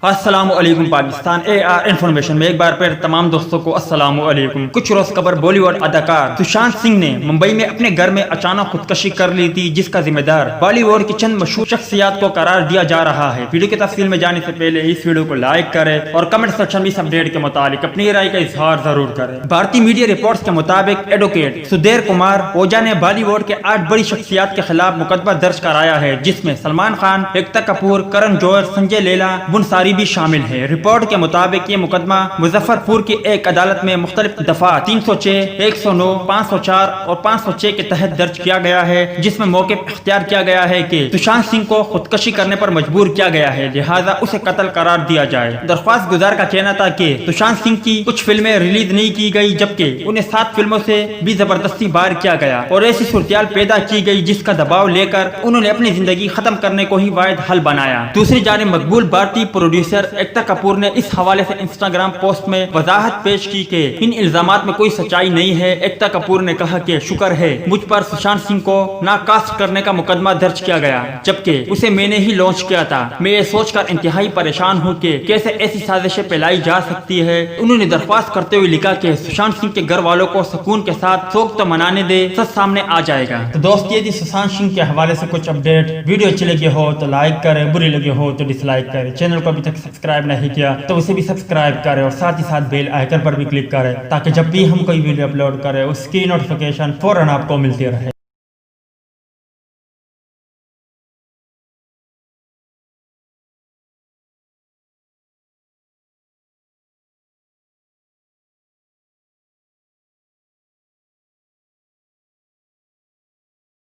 अस्सलामुअलैकुम Pakistan AR information में एक बार फिर तमाम दोस्तों को अस्सलामुअलैकुम। कुछ रोज खबर बॉलीवुड अदाकार सुशांत सिंह ने मुंबई में अपने घर में अचानक खुदकशी कर ली थी, जिसका जिम्मेदार बॉलीवुड की चंद मशहूर शख्सियात को करार दिया जा रहा है। वीडियो की तफसील में जाने से पहले इस वीडियो को लाइक करें और कमेंट सेक्शन में इस अपडेट के मुताबिक अपनी राय का इजहार जरूर करें। भारतीय मीडिया रिपोर्ट्स के मुताबिक एडवोकेट सुधीर कुमार ओझा ने बॉलीवुड के 8 बड़ी शख्सियात के खिलाफ मुकदमा दर्ज कराया है, जिसमें सलमान खान, एकता कपूर, करण जौहर, संजय लीला, बुनसारी भी शामिल है। रिपोर्ट के मुताबिक ये मुकदमा मुजफ्फरपुर की एक अदालत में मुख्तलिफ दफा 306, 109, 504 और 506 के तहत दर्ज किया गया है, जिसमें मौके पर इख्तियार किया गया है कि सुशांत सिंह को खुदकशी करने पर मजबूर किया गया है, लिहाजा उसे कत्ल करार दिया जाए। दरख्वास्त गुजार का कहना था कि सुशांत सिंह की कुछ फिल्में रिलीज नहीं की गई, जबकि उन्हें 7 फिल्मों से भी जबरदस्ती बाहर किया गया और ऐसी सूरत पैदा की गई जिसका दबाव लेकर उन्होंने अपनी जिंदगी खत्म करने को ही वाहिद हल बनाया। दूसरी जानिब मकबूल भारतीय प्रोड्यूसर एकता कपूर ने इस हवाले से इंस्टाग्राम पोस्ट में वजाहत पेश की कि इन इल्जामात में कोई सच्चाई नहीं है। एकता कपूर ने कहा कि शुक्र है मुझ पर सुशांत सिंह को नाकास्ट करने का मुकदमा दर्ज किया गया, जबकि उसे मैंने ही लॉन्च किया था। मैं ये सोचकर इंतहाई परेशान हूँ कि कैसे ऐसी साजिशें फैलाई जा सकती है। उन्होंने दरख्वास्त करते हुए लिखा कि सुशांत सिंह के घर वालों को सुकून के साथ शोक तो मनाने दे, सच सामने आ जाएगा। तो दोस्त ये थी सुशांत सिंह के हवाले से कुछ अपडेट। वीडियो अच्छी लगी हो तो लाइक करें, बुरी लगी हो तो डिसलाइक करें। चैनल को अभी तक सब्सक्राइब नहीं किया तो उसे भी सब्सक्राइब करें और साथ ही साथ बेल आइकन पर भी क्लिक करें, ताकि जब भी हम कोई वीडियो अपलोड करें उसकी नोटिफिकेशन फौरन आपको मिलती रहे।